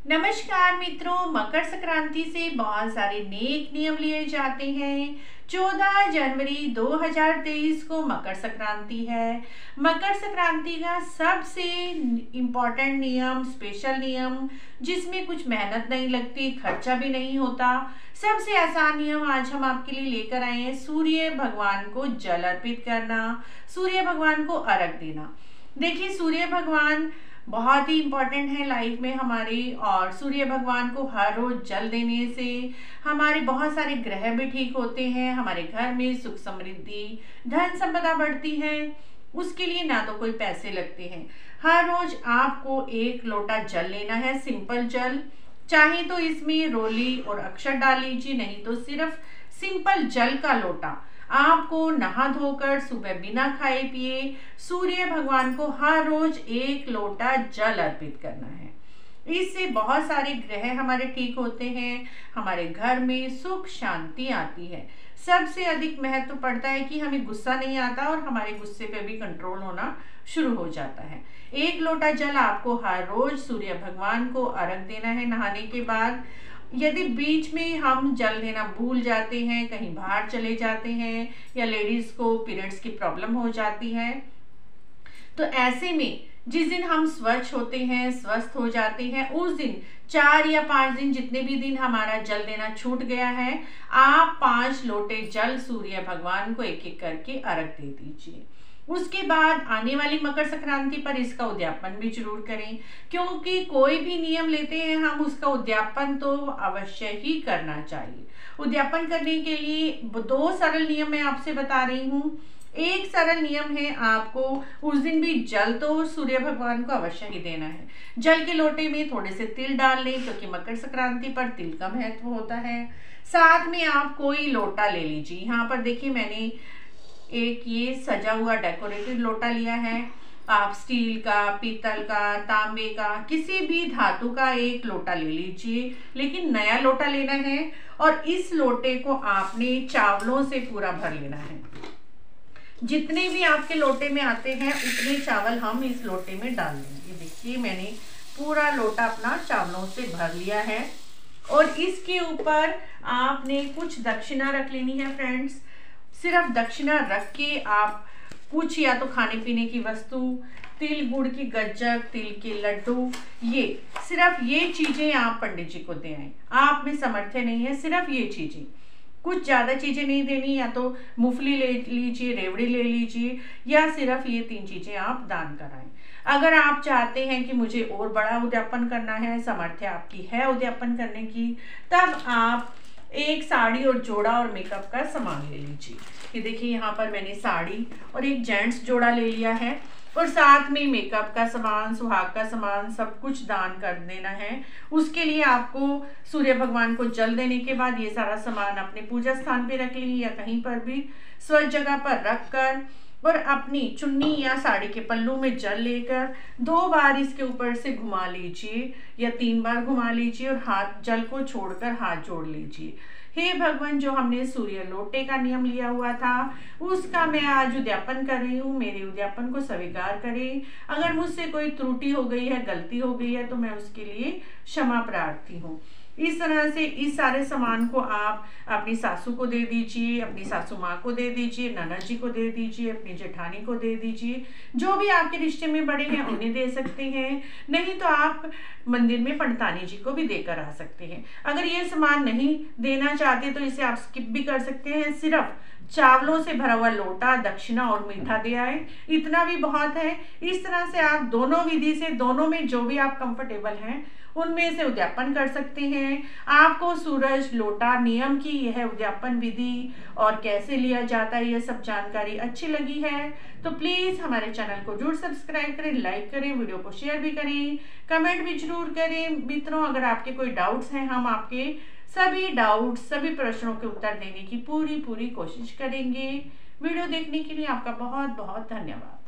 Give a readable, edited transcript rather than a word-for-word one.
नमस्कार मित्रों, मकर संक्रांति से बहुत सारे नेक नियम लिए जाते हैं। 14 जनवरी 2023 को मकर संक्रांति है। मकर संक्रांति का सबसे इम्पोर्टेंट नियम, स्पेशल नियम, जिसमें कुछ मेहनत नहीं लगती, खर्चा भी नहीं होता, सबसे आसान नियम आज हम आपके लिए लेकर आए हैं। सूर्य भगवान को जल अर्पित करना, सूर्य भगवान को अर्घ देना। देखिए, सूर्य भगवान बहुत ही इम्पोर्टेंट है लाइफ में हमारी, और सूर्य भगवान को हर रोज जल देने से हमारे बहुत सारे ग्रह भी ठीक होते हैं, हमारे घर में सुख समृद्धि धन संपदा बढ़ती है। उसके लिए ना तो कोई पैसे लगते हैं। हर रोज आपको 1 लोटा जल लेना है, सिंपल जल। चाहे तो इसमें रोली और अक्षत डाल लीजिए, नहीं तो सिर्फ सिंपल जल का लोटा आपको नहा धोकर सुबह बिना खाए पिए सूर्य भगवान को हर रोज 1 लोटा जल अर्पित करना है। इससे बहुत सारे ग्रह हमारे ठीक होते हैं, हमारे घर में सुख शांति आती है। सबसे अधिक महत्व पड़ता है कि हमें गुस्सा नहीं आता और हमारे गुस्से पे भी कंट्रोल होना शुरू हो जाता है। 1 लोटा जल आपको हर रोज सूर्य भगवान को अर्घ देना है नहाने के बाद। यदि बीच में हम जल देना भूल जाते हैं, कहीं बाहर चले जाते हैं, या लेडीज को पीरियड्स की प्रॉब्लम हो जाती है, तो ऐसे में जिस दिन हम स्वच्छ होते हैं, स्वस्थ हो जाते हैं, उस दिन 4 या 5 दिन, जितने भी दिन हमारा जल देना छूट गया है, आप 5 लोटे जल सूर्य भगवान को एक एक करके अर्घ दे दीजिए। उसके बाद आने वाली मकर संक्रांति पर इसका उद्यापन भी जरूर करें, क्योंकि कोई भी नियम लेते हैं हम, उसका उद्यापन तो अवश्य ही करना चाहिए। उद्यापन करने के लिए 2 सरल नियम मैं आपसे बता रही हूँ। एक सरल नियम है, आपको उस दिन भी जल तो सूर्य भगवान को अवश्य ही देना है। जल के लोटे में थोड़े से तिल डाल लें, क्योंकि मकर संक्रांति पर तिल का महत्व होता है। साथ में आप कोई लोटा ले लीजिए। यहाँ पर देखिए, मैंने एक ये सजा हुआ डेकोरेटिव लोटा लिया है। आप स्टील का, पीतल का, तांबे का, किसी भी धातु का एक लोटा ले लीजिए, लेकिन नया लोटा लेना है। और इस लोटे को आपने चावलों से पूरा भर लेना है। जितने भी आपके लोटे में आते हैं उतने चावल हम इस लोटे में डाल देंगे। देखिए, मैंने पूरा लोटा अपना चावलों से भर लिया है। और इसके ऊपर आपने कुछ दक्षिणा रख लेनी है फ्रेंड्स। सिर्फ दक्षिणा रख के आप कुछ, या तो खाने पीने की वस्तु, तिल गुड़ की गज्जक, तिल के लड्डू, ये सिर्फ ये चीजें आप पंडित जी को दे आए। आप में सामर्थ्य नहीं है, सिर्फ ये चीजें, कुछ ज्यादा चीजें नहीं देनी। या तो मूंगफली ले लीजिए, रेवड़ी ले लीजिए, या सिर्फ ये 3 चीजें आप दान कराएं। अगर आप चाहते हैं कि मुझे और बड़ा उद्यापन करना है, सामर्थ्य आपकी है उद्यापन करने की, तब आप एक साड़ी और जोड़ा और मेकअप का सामान ले लीजिए। ये देखिए, यहाँ पर मैंने साड़ी और एक जेंट्स जोड़ा ले लिया है, और साथ में मेकअप का सामान, सुहाग का सामान, सब कुछ दान कर देना है। उसके लिए आपको सूर्य भगवान को जल देने के बाद ये सारा सामान अपने पूजा स्थान पे रख लीजिए, या कहीं पर भी स्वच्छ जगह पर रख कर, और अपनी चुन्नी या साड़ी के पल्लू में जल लेकर 2 बार इसके ऊपर से घुमा लीजिए, या 3 बार घुमा लीजिए, और हाथ जल को छोड़कर हाथ जोड़ लीजिए। हे भगवान, जो हमने सूर्य लोटे का नियम लिया हुआ था, उसका मैं आज उद्यापन कर रही हूँ, मेरे उद्यापन को स्वीकार करें। अगर मुझसे कोई त्रुटि हो गई है, गलती हो गई है, तो मैं उसके लिए क्षमा प्रार्थी हूँ। इस तरह से इस सारे सामान को आप अपनी सासू को दे दीजिए, अपनी सासू माँ को दे दीजिए, ननद जी को दे दीजिए, अपनी जेठानी को दे दीजिए। जो भी आपके रिश्ते में बड़े हैं उन्हें दे सकते हैं, नहीं तो आप मंदिर में पंडितानी जी को भी देकर आ सकते हैं। अगर ये सामान नहीं देना चाहते तो इसे आप स्किप भी कर सकते हैं। सिर्फ चावलों से भरा हुआ लोटा, दक्षिणा और मीठा दे आए, इतना भी बहुत है। इस तरह से आप दोनों विधि से, दोनों में जो भी आप कंफर्टेबल हैं उनमें से उद्यापन कर सकते हैं। आपको सूरज लोटा नियम की यह उद्यापन विधि और कैसे लिया जाता है, यह सब जानकारी अच्छी लगी है तो प्लीज हमारे चैनल को जरूर सब्सक्राइब करें, लाइक करें, वीडियो को शेयर भी करें, कमेंट भी जरूर करें। मित्रों, अगर आपके कोई डाउट्स हैं, हम आपके सभी डाउट्स, सभी प्रश्नों के उत्तर देने की पूरी कोशिश करेंगे। वीडियो देखने के लिए आपका बहुत बहुत धन्यवाद।